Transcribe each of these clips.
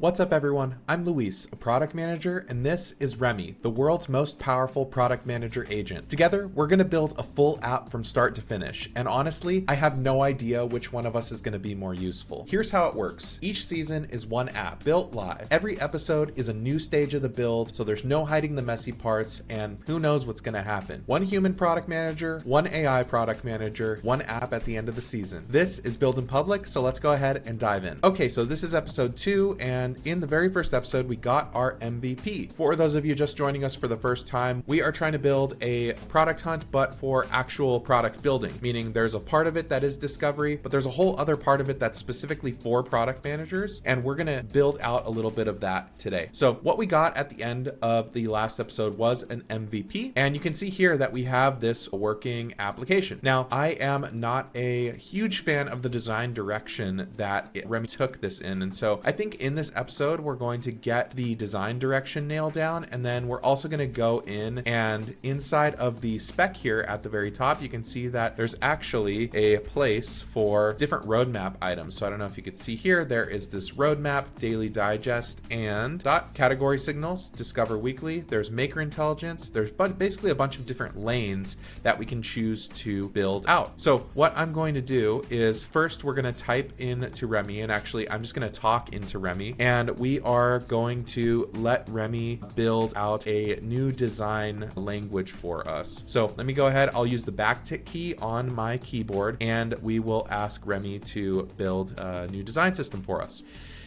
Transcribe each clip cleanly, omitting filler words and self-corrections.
What's up everyone, I'm Luis, a product manager, and this is Remy, the world's most powerful product manager agent. Together, we're gonna build a full app from start to finish, and honestly, I have no idea which one of us is gonna be more useful. Here's how it works. Each season is one app, built live. Every episode is a new stage of the build, so there's no hiding the messy parts, and who knows what's gonna happen. One human product manager, one AI product manager, one app at the end of the season. This is Build in Public, so let's go ahead and dive in. Okay, so this is episode 2, and in the very first episode, we got our MVP. For those of you just joining us for the first time, we are trying to build a product hunt, but for actual product building, meaning there's a part of it that is discovery, but there's a whole other part of it that's specifically for product managers, and we're gonna build out a little bit of that today. So what we got at the end of the last episode was an MVP, and you can see here that we have this working application. Now, I am not a huge fan of the design direction that Remy took this in, and so I think in this episode, we're going to get the design direction nailed down, and then we're also going to go in and inside of the spec here at the very top, you can see that there's actually a place for different roadmap items. So I don't know if you could see here, there is this roadmap, daily digest, and category signals, discover weekly. There's maker intelligence. There's basically a bunch of different lanes that we can choose to build out. So what I'm going to do is first we're going to type into Remy, and actually I'm just going to talk into Remy, and we are going to let Remy build out a new design language for us. So let me go ahead. I'll use the backtick key on my keyboard, and we will ask Remy to build a new design system for us.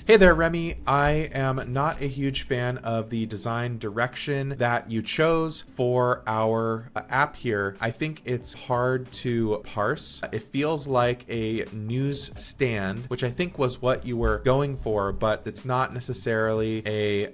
Hey there, Remy. I am not a huge fan of the design direction that you chose for our app here. I think it's hard to parse. It feels like a news stand, which I think was what you were going for, but it's not necessarily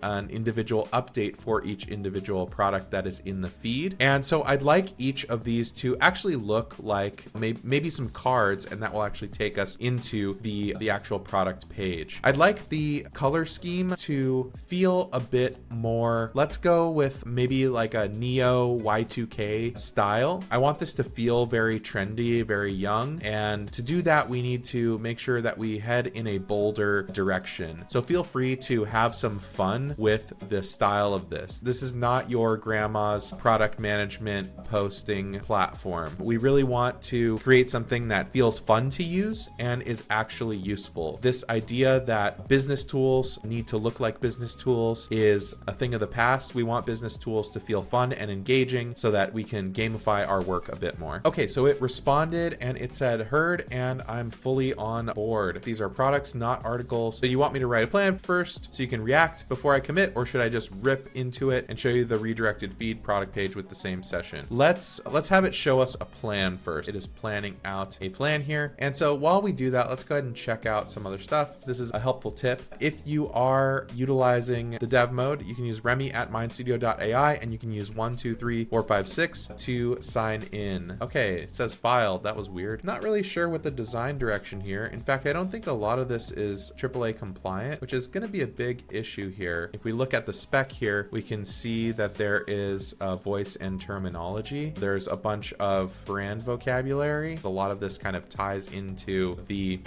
an individual update for each individual product that is in the feed. And so I'd like each of these to actually look like maybe some cards, and that will actually take us into the actual product page. I'd like the color scheme to feel a bit more, let's go with maybe like a Neo Y2K style. I want this to feel very trendy, very young. And to do that, we need to make sure that we head in a bolder direction. So feel free to have some fun with the style of this. This is not your grandma's product management posting platform. We really want to create something that feels fun to use and is actually useful. This idea that business tools need to look like business tools is a thing of the past. We want business tools to feel fun and engaging so that we can gamify our work a bit more. Okay, so it responded and it said heard, and I'm fully on board. These are products, not articles. So you want me to write a plan first so you can react before I commit, or should I just rip into it and show you the redirected feed product page with the same session? Let's have it show us a plan first. It is planning out a plan here. And so while we do that, let's go ahead and check out some other stuff. This is a helpful tip. If you are utilizing the dev mode, you can use Remy at MindStudio.ai, and you can use 1, 2, 3, 4, 5, 6 to sign in. Okay, it says filed. That was weird. Not really sure what the design direction here. In fact, I don't think a lot of this is AAA compliant, which is going to be a big issue here. If we look at the spec here, we can see that there is a voice and terminology. There's a bunch of brand vocabulary. A lot of this kind of ties into the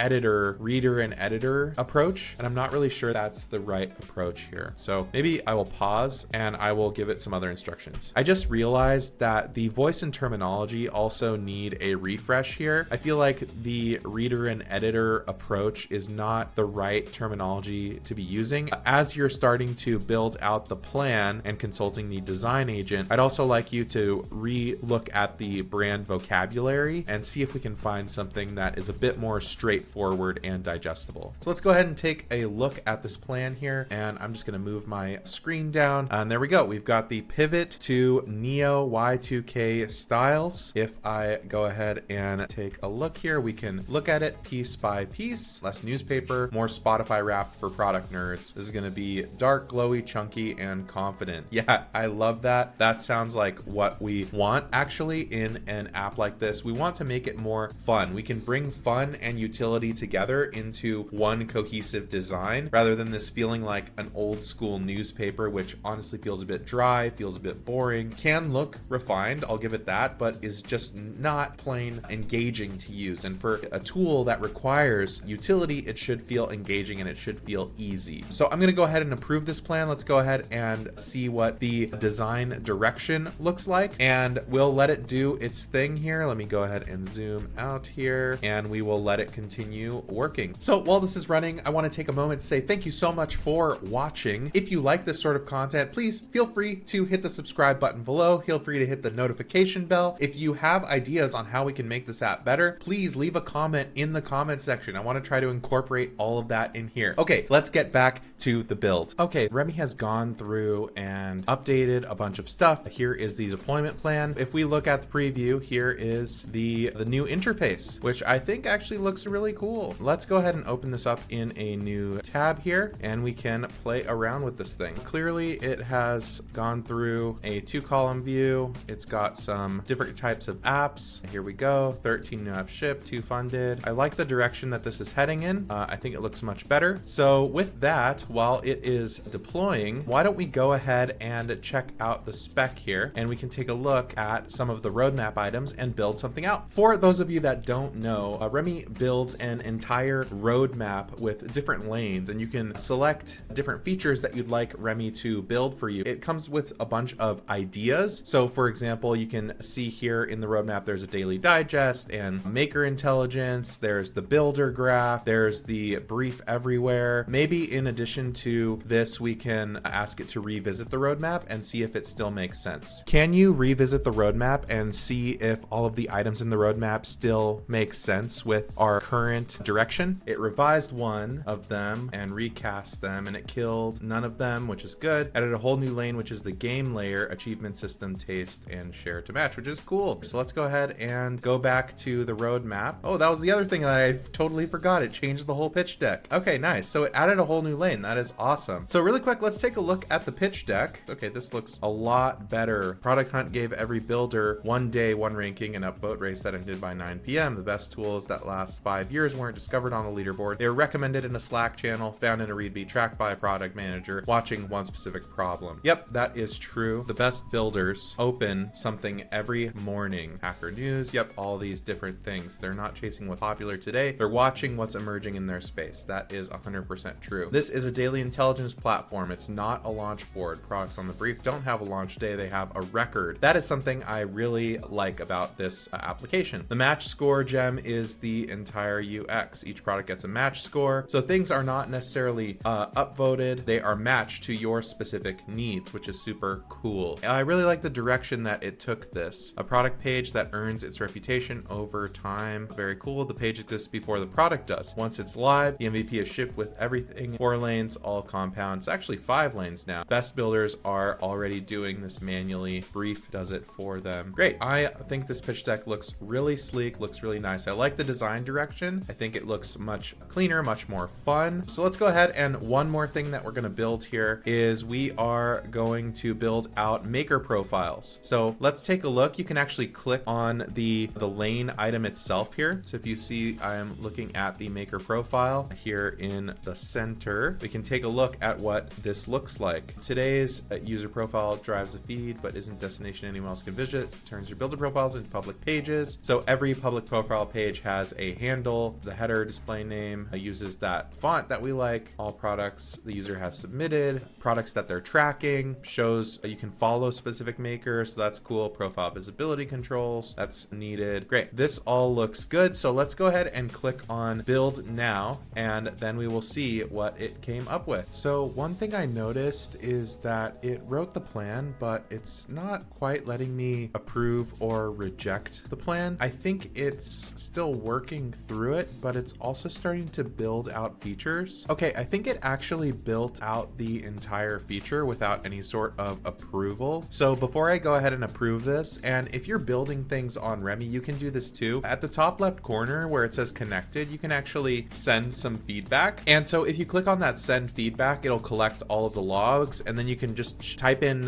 reader and editor approach, and I'm not really sure that's the right approach here. So maybe I will pause and I will give it some other instructions. I just realized that the voice and terminology also need a refresh here. I feel like the reader and editor approach is not the right terminology to be using. As you're starting to build out the plan and consulting the design agent, I'd also like you to re-look at the brand vocabulary and see if we can find something that is a bit more straightforward and digestible. So let's go ahead and take a look at this plan here, and I'm just going to move my screen down, and there we go. We've got the pivot to Neo Y2K styles. If I go ahead and take a look here, we can look at it piece by piece. Less newspaper, more Spotify rap for product nerds. This is going to be dark, glowy, chunky, and confident. Yeah, I love that. That sounds like what we want actually in an app like this. We want to make it more fun. We can bring fun and utility together into one cohesive design design rather than this feeling like an old school newspaper, which honestly feels a bit dry, feels a bit boring, can look refined, I'll give it that, but is just not plain engaging to use. And for a tool that requires utility, it should feel engaging and it should feel easy. So I'm gonna go ahead and approve this plan. Let's go ahead and see what the design direction looks like, and we'll let it do its thing here. Let me go ahead and zoom out here, and we will let it continue working. So while this is running, I want to take a moment to say thank you so much for watching. If you like this sort of content, please feel free to hit the subscribe button below. Feel free to hit the notification bell. If you have ideas on how we can make this app better, please leave a comment in the comment section. I want to try to incorporate all of that in here. Okay, let's get back to the build. Okay, Remy has gone through and updated a bunch of stuff. Here is the deployment plan. If we look at the preview, here is the new interface, which I think actually looks really cool. Let's go ahead and open this up in a new tab here, and we can play around with this thing. Clearly, it has gone through a 2-column view. It's got some different types of apps. Here we go, 13 new apps shipped, 2 funded. I like the direction that this is heading in. I think it looks much better. So with that, while it is deploying, why don't we go ahead and check out the spec here, and we can take a look at some of the roadmap items and build something out. For those of you that don't know, Remy builds an entire roadmap with different lanes, and you can select different features that you'd like Remy to build for you. It comes with a bunch of ideas. So for example, you can see here in the roadmap, there's a daily digest and maker intelligence. There's the builder graph. There's the brief everywhere. Maybe in addition to this, we can ask it to revisit the roadmap and see if it still makes sense. Can you revisit the roadmap and see if all of the items in the roadmap still make sense with our current direction? It revised one of them and recast them, and it killed none of them, which is good. Added a whole new lane, which is the game layer, achievement system, taste, and share to match, which is cool. So let's go ahead and go back to the roadmap. Oh, that was the other thing that I totally forgot. It changed the whole pitch deck. Okay, nice. So it added a whole new lane. That is awesome. So really quick, let's take a look at the pitch deck. Okay, this looks a lot better. Product Hunt gave every builder 1 day, 1 ranking, and upvote race that ended by 9 p.m. The best tools that last 5 years weren't discovered on the leaderboard. They were recommended in a Slack channel, found in a README, tracked by a product manager, watching one specific problem. Yep, that is true. The best builders open something every morning. Hacker News, yep, all these different things. They're not chasing what's popular today. They're watching what's emerging in their space. That is 100% true. This is a daily intelligence platform. It's not a launch board. Products on the brief don't have a launch day. They have a record. That is something I really like about this application. The match score gem is the entire UX. Each product gets a match score. So things are not necessarily upvoted. They are matched to your specific needs, which is super cool. I really like the direction that it took this. A product page that earns its reputation over time. Very cool. The page exists before the product does. Once it's live, the MVP is shipped with everything. 4 lanes, all compounds. Actually 5 lanes now. Best builders are already doing this manually. Brief does it for them. Great. I think this pitch deck looks really sleek, looks really nice. I like the design direction. I think it looks much cleaner, much more fun. So let's go ahead, and one more thing that we're going to build here is we are going to build out maker profiles. So let's take a look. You can actually click on the lane item itself here. So if you see, I am looking at the maker profile here in the center. We can take a look at what this looks like. Today's user profile drives a feed, but isn't destination anyone else can visit. Turns your builder profiles into public pages. So every public profile page has a handle. The header display name uses that font that we like. All products the user has submitted, products that they're tracking, shows you can follow specific makers. So that's cool. Profile visibility controls, that's needed. Great. This all looks good. So let's go ahead and click on build now, and then we will see what it came up with. So one thing I noticed is that it wrote the plan, but it's not quite letting me approve or reject the plan. I think it's still working through it, but it's also starting to build out features. Okay, I think it actually built out the entire feature without any sort of approval. So before I go ahead and approve this, and if you're building things on Remy, you can do this too. At the top left corner where it says connected, you can actually send some feedback. And so if you click on that send feedback, it'll collect all of the logs, and then you can just type in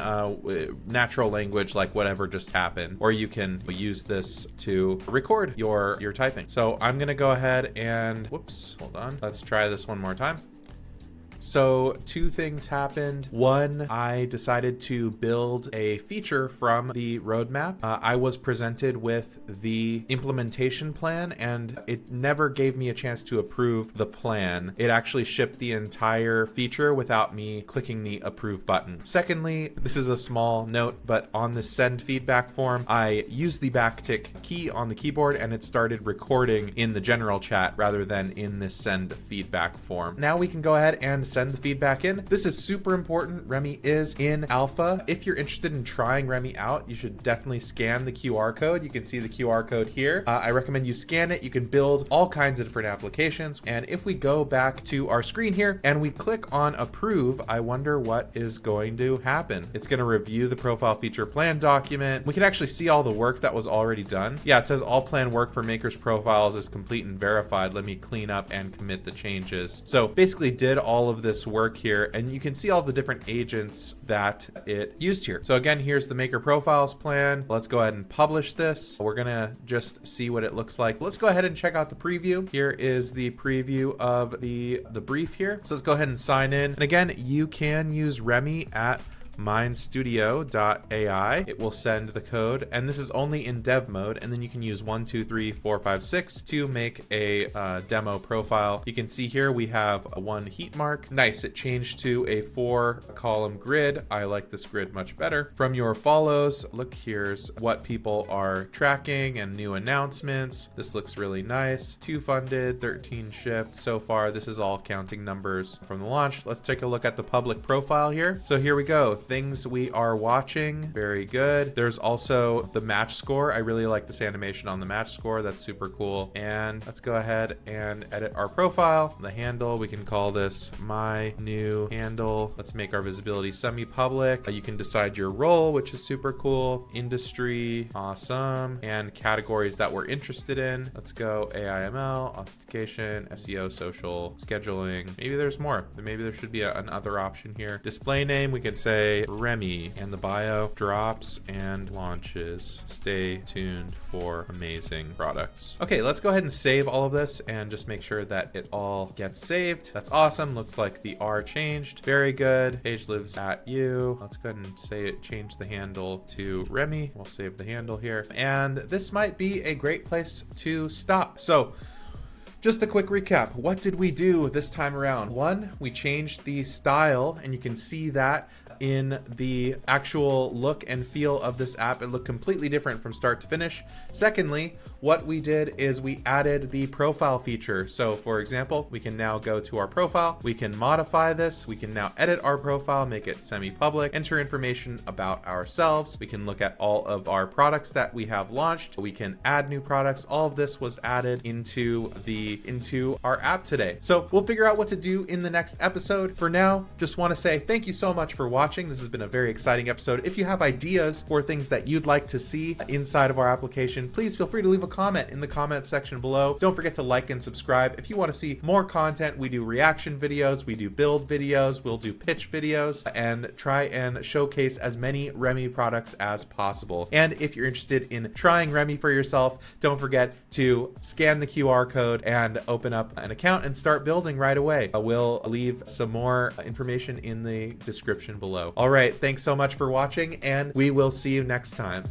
natural language, like whatever just happened, or you can use this to record your typing. So I'm gonna go ahead and, whoops, hold on. Let's try this one more time. So two things happened. One, I decided to build a feature from the roadmap. I was presented with the implementation plan and it never gave me a chance to approve the plan. It actually shipped the entire feature without me clicking the approve button. Secondly, this is a small note, but on the send feedback form, I used the backtick key on the keyboard and it started recording in the general chat rather than in this send feedback form. Now we can go ahead and send the feedback in. This is super important. Remy is in alpha. If you're interested in trying Remy out, you should definitely scan the QR code. You can see the QR code here. I recommend you scan it. You can build all kinds of different applications. And if we go back to our screen here and we click on approve, I wonder what is going to happen. It's going to review the profile feature plan document. We can actually see all the work that was already done. Yeah, it says all plan work for makers profiles is complete and verified. Let me clean up and commit the changes. So basically did all of this work here, and you can see all the different agents that it used here. So again, here's the maker profiles plan. Let's go ahead and publish this. We're gonna just see what it looks like. Let's go ahead and check out the preview. Here is the preview of the brief here. So let's go ahead and sign in. And again, you can use Remy at MindStudio.ai. It will send the code, and this is only in dev mode, and then you can use 1, 2, 3, 4, 5, 6 to make a demo profile. You can see here we have one heat mark. Nice, it changed to a 4-column grid. I like this grid much better. From your follows, look, here's what people are tracking and new announcements. This looks really nice. 2 funded, 13 shipped. So far, this is all counting numbers from the launch. Let's take a look at the public profile here. So here we go. Things we are watching. Very good. There's also the match score. I really like this animation on the match score. That's super cool. And let's go ahead and edit our profile. The handle, we can call this my new handle. Let's make our visibility semi-public. You can decide your role, which is super cool. Industry, awesome. And categories that we're interested in. Let's go AIML, authentication, SEO, social, scheduling. Maybe there's more. Maybe there should be another option here. Display name, we can say Remy, and the bio, drops and launches. Stay tuned for amazing products. Okay, let's go ahead and save all of this and just make sure that it all gets saved. That's awesome. Looks like the R changed. Very good. Page lives at you. Let's go ahead and say it changed the handle to Remy. We'll save the handle here. And this might be a great place to stop. So just a quick recap. What did we do this time around? One, we changed the style, and you can see that in the actual look and feel of this app. It looked completely different from start to finish. Secondly, what we did is we added the profile feature. So for example, we can now go to our profile, we can modify this, we can now edit our profile, make it semi-public, enter information about ourselves, we can look at all of our products that we have launched, we can add new products. All of this was added into our app today. So we'll figure out what to do in the next episode. For now, just want to say thank you so much for watching. This has been a very exciting episode. If you have ideas for things that you'd like to see inside of our application, please feel free to leave a comment in the comment section below. Don't forget to like and subscribe. If you want to see more content, we do reaction videos, we do build videos, we'll do pitch videos, and try and showcase as many Remy products as possible. And if you're interested in trying Remy for yourself, don't forget to scan the QR code and open up an account and start building right away. We'll leave some more information in the description below. All right, thanks so much for watching, and we will see you next time.